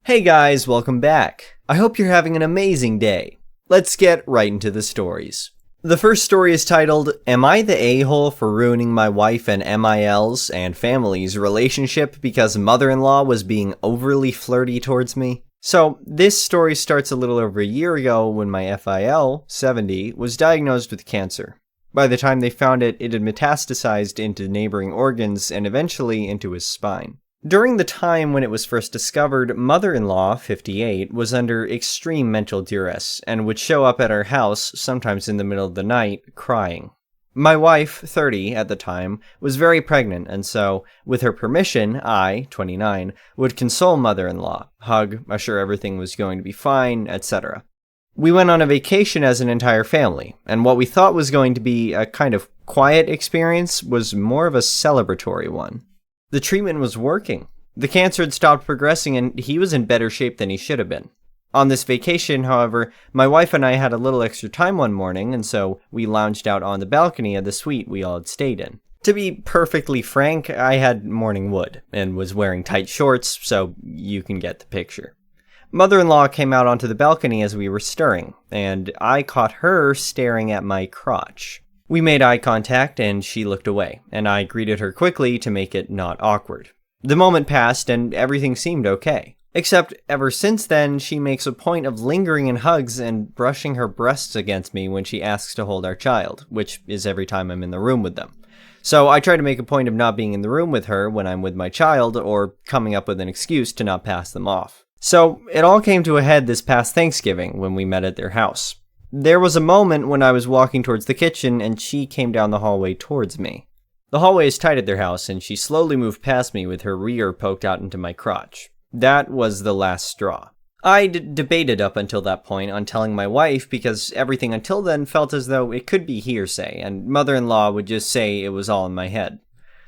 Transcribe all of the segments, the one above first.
Hey guys, welcome back. I hope you're having an amazing day. Let's get right into the stories. The first story is titled, Am I the A-hole for ruining my wife and MIL's and family's relationship because mother-in-law was being overly flirty towards me? So, this story starts a little over a year ago when my FIL, 70, was diagnosed with cancer. By the time they found it, it had metastasized into neighboring organs and eventually into his spine. During the time when it was first discovered, mother-in-law, 58, was under extreme mental duress and would show up at our house, sometimes in the middle of the night, crying. My wife, 30 at the time, was very pregnant, and so, with her permission, I, 29, would console mother-in-law, hug, assure everything was going to be fine, etc. We went on a vacation as an entire family, and what we thought was going to be a kind of quiet experience was more of a celebratory one. The treatment was working. The cancer had stopped progressing and he was in better shape than he should have been. On this vacation, however, my wife and I had a little extra time one morning, and so we lounged out on the balcony of the suite we all had stayed in. To be perfectly frank, I had morning wood and was wearing tight shorts, so you can get the picture. Mother-in-law came out onto the balcony as we were stirring, and I caught her staring at my crotch. We made eye contact and she looked away, and I greeted her quickly to make it not awkward. The moment passed and everything seemed okay. Except ever since then, she makes a point of lingering in hugs and brushing her breasts against me when she asks to hold our child, which is every time I'm in the room with them. So I try to make a point of not being in the room with her when I'm with my child, or coming up with an excuse to not pass them off. So it all came to a head this past Thanksgiving when we met at their house. There was a moment when I was walking towards the kitchen and she came down the hallway towards me. The hallway is tight at their house and she slowly moved past me with her rear poked out into my crotch. That was the last straw. I debated up until that point on telling my wife because everything until then felt as though it could be hearsay and mother-in-law would just say it was all in my head.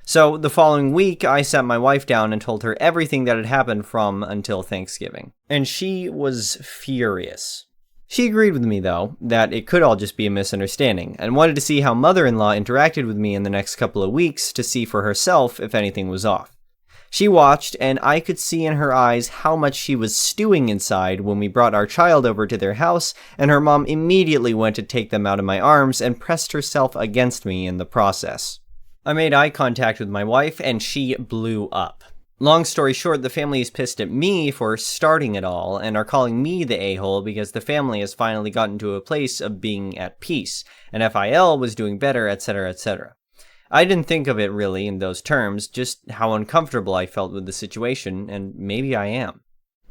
So the following week I sat my wife down and told her everything that had happened from until Thanksgiving. And she was furious. She agreed with me, though, that it could all just be a misunderstanding, and wanted to see how mother-in-law interacted with me in the next couple of weeks to see for herself if anything was off. She watched, and I could see in her eyes how much she was stewing inside when we brought our child over to their house, and her mom immediately went to take them out of my arms and pressed herself against me in the process. I made eye contact with my wife, and she blew up. Long story short, the family is pissed at me for starting it all and are calling me the a-hole because the family has finally gotten to a place of being at peace, and FIL was doing better, etc., etc. I didn't think of it really in those terms, just how uncomfortable I felt with the situation, and maybe I am.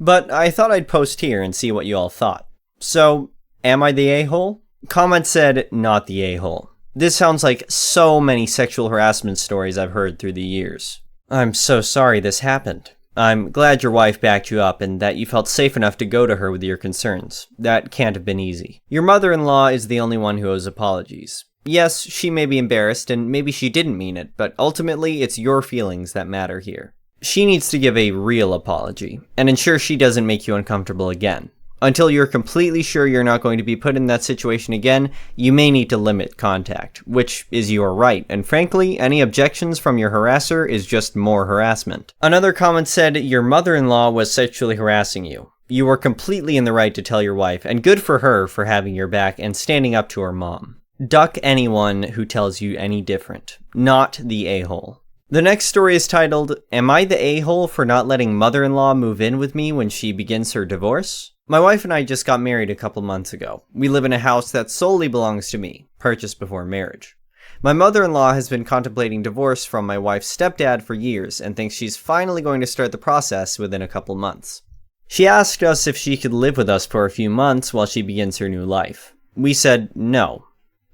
But I thought I'd post here and see what you all thought. So, am I the a-hole? Comment said, not the a-hole. This sounds like so many sexual harassment stories I've heard through the years. I'm so sorry this happened. I'm glad your wife backed you up and that you felt safe enough to go to her with your concerns. That can't have been easy. Your mother-in-law is the only one who owes apologies. Yes, she may be embarrassed and maybe she didn't mean it, but ultimately it's your feelings that matter here. She needs to give a real apology and ensure she doesn't make you uncomfortable again. Until you're completely sure you're not going to be put in that situation again, you may need to limit contact, which is your right, and frankly, any objections from your harasser is just more harassment. Another comment said, your mother-in-law was sexually harassing you. You were completely in the right to tell your wife, and good for her for having your back and standing up to her mom. Duck anyone who tells you any different. Not the a-hole. The next story is titled, Am I the a-hole for not letting mother-in-law move in with me when she begins her divorce? My wife and I just got married a couple months ago. We live in a house that solely belongs to me, purchased before marriage. My mother-in-law has been contemplating divorce from my wife's stepdad for years and thinks she's finally going to start the process within a couple months. She asked us if she could live with us for a few months while she begins her new life. We said no.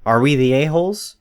Are we the a-holes?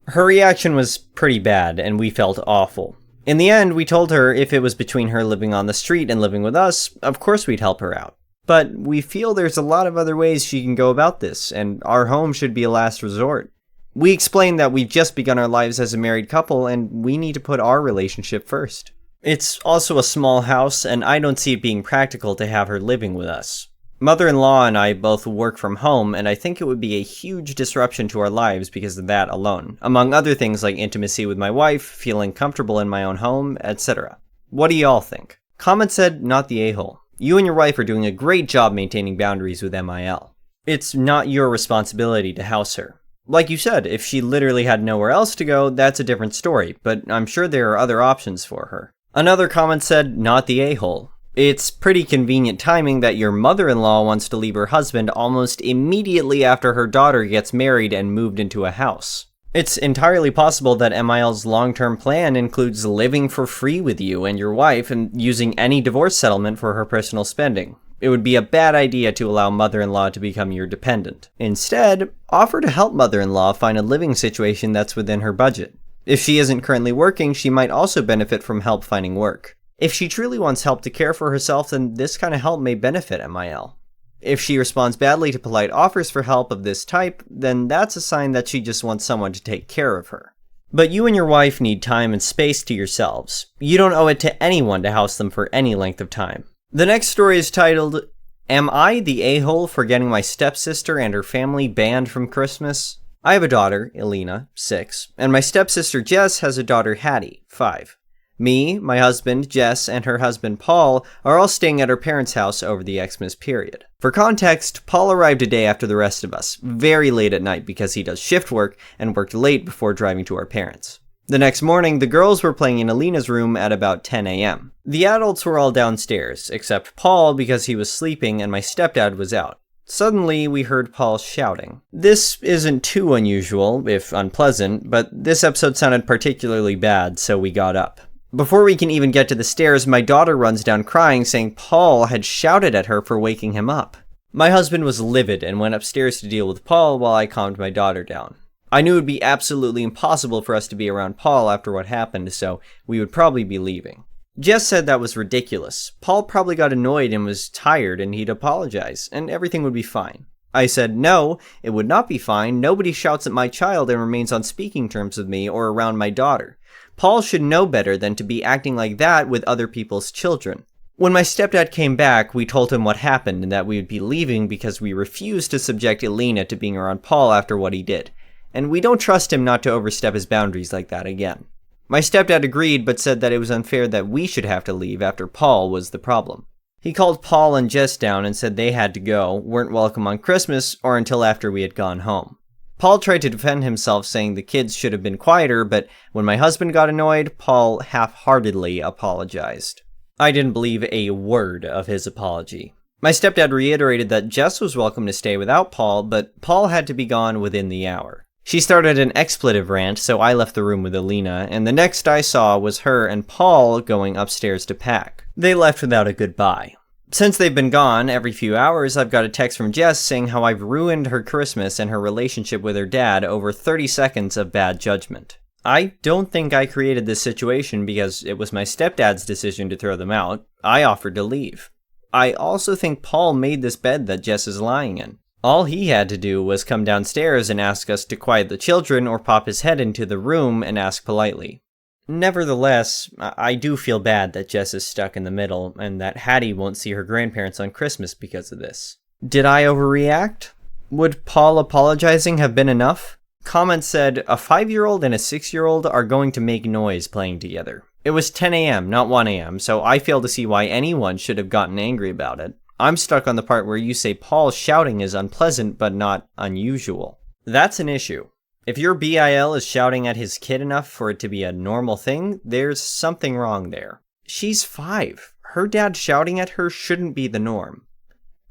Her reaction was pretty bad and we felt awful. In the end, we told her if it was between her living on the street and living with us, of course we'd help her out. But we feel there's a lot of other ways she can go about this, and our home should be a last resort. We explained that we've just begun our lives as a married couple, and we need to put our relationship first. It's also a small house, and I don't see it being practical to have her living with us. Mother-in-law and I both work from home, and I think it would be a huge disruption to our lives because of that alone, among other things like intimacy with my wife, feeling comfortable in my own home, etc. What do y'all think? Comment said, not the a-hole. You and your wife are doing a great job maintaining boundaries with MIL. It's not your responsibility to house her. Like you said, if she literally had nowhere else to go, that's a different story, but I'm sure there are other options for her. Another comment said, not the a-hole. It's pretty convenient timing that your mother-in-law wants to leave her husband almost immediately after her daughter gets married and moved into a house. It's entirely possible that MIL's long-term plan includes living for free with you and your wife and using any divorce settlement for her personal spending. It would be a bad idea to allow mother-in-law to become your dependent. Instead, offer to help mother-in-law find a living situation that's within her budget. If she isn't currently working, she might also benefit from help finding work. If she truly wants help to care for herself, then this kind of help may benefit MIL. If she responds badly to polite offers for help of this type, then that's a sign that she just wants someone to take care of her. But you and your wife need time and space to yourselves. You don't owe it to anyone to house them for any length of time. The next story is titled, Am I the a-hole for getting my stepsister and her family banned from Christmas? I have a daughter, Elena, 6, and my stepsister Jess has a daughter, Hattie, 5. Me, my husband, Jess, and her husband, Paul, are all staying at our parents' house over the Xmas period. For context, Paul arrived a day after the rest of us, very late at night because he does shift work and worked late before driving to our parents'. The next morning, the girls were playing in Elena's room at about 10 a.m. The adults were all downstairs, except Paul because he was sleeping and my stepdad was out. Suddenly, we heard Paul shouting. This isn't too unusual, if unpleasant, but this episode sounded particularly bad, so we got up. Before we can even get to the stairs, my daughter runs down crying, saying Paul had shouted at her for waking him up. My husband was livid and went upstairs to deal with Paul while I calmed my daughter down. I knew it would be absolutely impossible for us to be around Paul after what happened, so we would probably be leaving. Jess said that was ridiculous. Paul probably got annoyed and was tired and he'd apologize, and everything would be fine. I said, no, it would not be fine. Nobody shouts at my child and remains on speaking terms with me or around my daughter. Paul should know better than to be acting like that with other people's children. When my stepdad came back, we told him what happened and that we would be leaving because we refused to subject Elena to being around Paul after what he did. And we don't trust him not to overstep his boundaries like that again. My stepdad agreed, but said that it was unfair that we should have to leave after Paul was the problem. He called Paul and Jess down and said they had to go, weren't welcome on Christmas, or until after we had gone home. Paul tried to defend himself, saying the kids should have been quieter, but when my husband got annoyed, Paul half-heartedly apologized. I didn't believe a word of his apology. My stepdad reiterated that Jess was welcome to stay without Paul, but Paul had to be gone within the hour. She started an expletive rant, so I left the room with Elena, and the next I saw was her and Paul going upstairs to pack. They left without a goodbye. Since they've been gone, every few hours I've got a text from Jess saying how I've ruined her Christmas and her relationship with her dad over 30 seconds of bad judgment. I don't think I created this situation because it was my stepdad's decision to throw them out. I offered to leave. I also think Paul made this bed that Jess is lying in. All he had to do was come downstairs and ask us to quiet the children or pop his head into the room and ask politely. Nevertheless, I do feel bad that Jess is stuck in the middle and that Hattie won't see her grandparents on Christmas because of this. Did I overreact? Would Paul apologizing have been enough? Comments said, a 5-year-old and a 6-year-old are going to make noise playing together. It was 10 a.m., not 1 a.m., so I fail to see why anyone should have gotten angry about it. I'm stuck on the part where you say Paul shouting is unpleasant but not unusual. That's an issue. If your BIL is shouting at his kid enough for it to be a normal thing, there's something wrong there. She's 5. Her dad shouting at her shouldn't be the norm.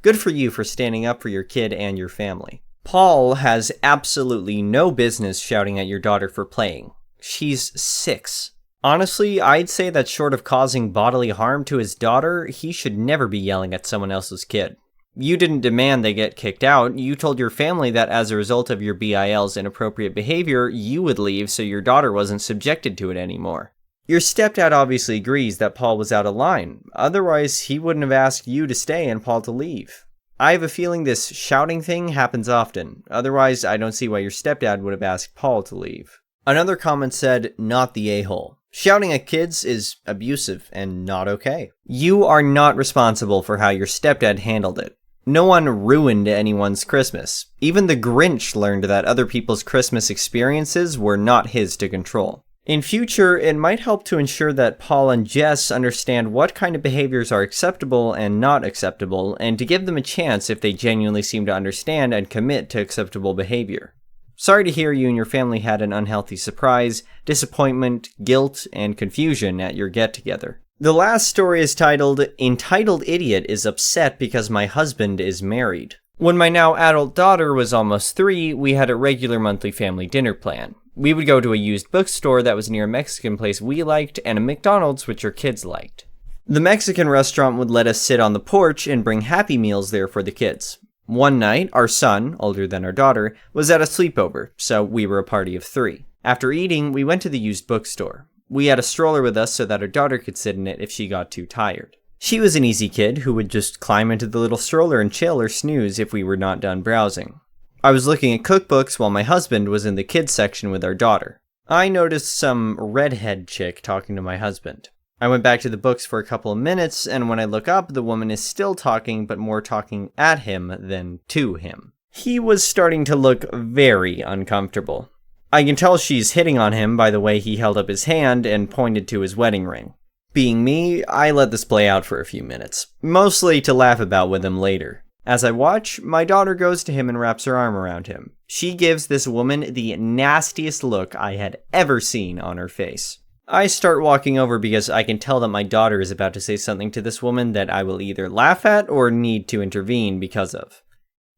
Good for you for standing up for your kid and your family. Paul has absolutely no business shouting at your daughter for playing. She's 6. Honestly, I'd say that short of causing bodily harm to his daughter, he should never be yelling at someone else's kid. You didn't demand they get kicked out. You told your family that as a result of your BIL's inappropriate behavior, you would leave so your daughter wasn't subjected to it anymore. Your stepdad obviously agrees that Paul was out of line. Otherwise, he wouldn't have asked you to stay and Paul to leave. I have a feeling this shouting thing happens often. Otherwise, I don't see why your stepdad would have asked Paul to leave. Another comment said, not the a-hole. Shouting at kids is abusive and not okay. You are not responsible for how your stepdad handled it. No one ruined anyone's Christmas. Even the Grinch learned that other people's Christmas experiences were not his to control. In future, it might help to ensure that Paul and Jess understand what kind of behaviors are acceptable and not acceptable, and to give them a chance if they genuinely seem to understand and commit to acceptable behavior. Sorry to hear you and your family had an unhealthy surprise, disappointment, guilt, and confusion at your get-together. The last story is titled, Entitled Idiot is Upset Because My Husband is Married. When my now adult daughter was almost 3, we had a regular monthly family dinner plan. We would go to a used bookstore that was near a Mexican place we liked and a McDonald's which our kids liked. The Mexican restaurant would let us sit on the porch and bring Happy Meals there for the kids. One night, our son, older than our daughter, was at a sleepover, so we were a party of 3. After eating, we went to the used bookstore. We had a stroller with us so that our daughter could sit in it if she got too tired. She was an easy kid who would just climb into the little stroller and chill or snooze if we were not done browsing. I was looking at cookbooks while my husband was in the kids section with our daughter. I noticed some redhead chick talking to my husband. I went back to the books for a couple of minutes, and when I look up, the woman is still talking, but more talking at him than to him. He was starting to look very uncomfortable. I can tell she's hitting on him by the way he held up his hand and pointed to his wedding ring. Being me, I let this play out for a few minutes, mostly to laugh about with him later. As I watch, my daughter goes to him and wraps her arm around him. She gives this woman the nastiest look I had ever seen on her face. I start walking over because I can tell that my daughter is about to say something to this woman that I will either laugh at or need to intervene because of.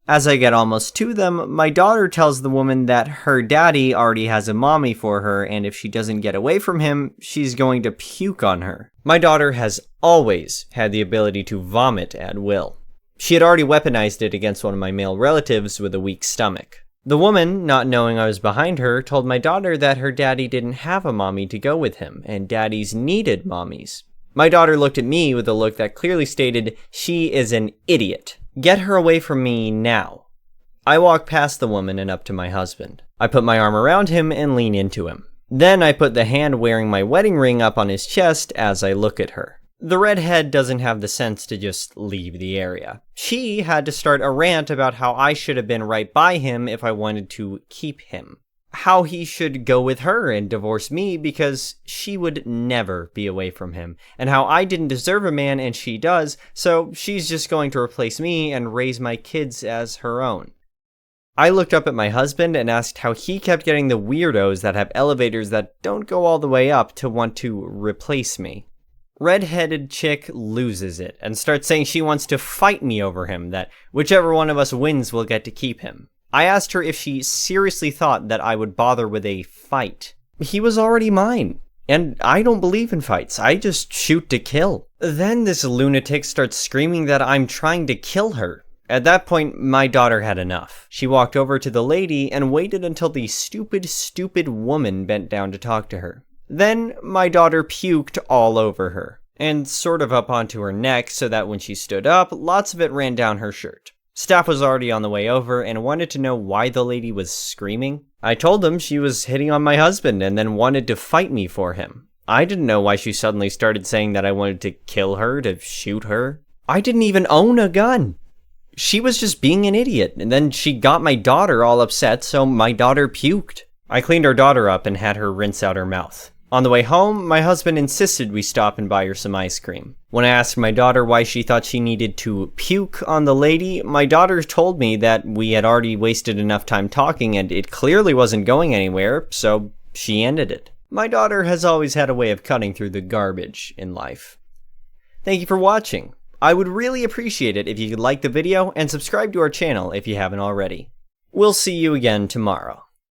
As I get almost to them, my daughter tells the woman that her daddy already has a mommy for her, and if she doesn't get away from him, she's going to puke on her. My daughter has always had the ability to vomit at will. She had already weaponized it against one of my male relatives with a weak stomach. The woman, not knowing I was behind her, told my daughter that her daddy didn't have a mommy to go with him, and daddies needed mommies. My daughter looked at me with a look that clearly stated, she is an idiot. Get her away from me now. I walk past the woman and up to my husband. I put my arm around him and lean into him. Then I put the hand wearing my wedding ring up on his chest as I look at her. The redhead doesn't have the sense to just leave the area. She had to start a rant about how I should have been right by him if I wanted to keep him. How he should go with her and divorce me because she would never be away from him. And how I didn't deserve a man and she does, so she's just going to replace me and raise my kids as her own. I looked up at my husband and asked how he kept getting the weirdos that have elevators that don't go all the way up to want to replace me. Red-headed chick loses it and starts saying she wants to fight me over him, that whichever one of us wins will get to keep him. I asked her if she seriously thought that I would bother with a fight. He was already mine, and I don't believe in fights, I just shoot to kill. Then this lunatic starts screaming that I'm trying to kill her. At that point, my daughter had enough. She walked over to the lady and waited until the stupid woman bent down to talk to her. Then, my daughter puked all over her, and sort of up onto her neck so that when she stood up, lots of it ran down her shirt. Staff was already on the way over and wanted to know why the lady was screaming. I told them she was hitting on my husband and then wanted to fight me for him. I didn't know why she suddenly started saying that I wanted to kill her, to shoot her. I didn't even own a gun. She was just being an idiot, and then she got my daughter all upset, so my daughter puked. I cleaned our daughter up and had her rinse out her mouth. On the way home, my husband insisted we stop and buy her some ice cream. When I asked my daughter why she thought she needed to puke on the lady, my daughter told me that we had already wasted enough time talking and it clearly wasn't going anywhere, so she ended it. My daughter has always had a way of cutting through the garbage in life. Thank you for watching. I would really appreciate it if you could like the video and subscribe to our channel if you haven't already. We'll see you again tomorrow.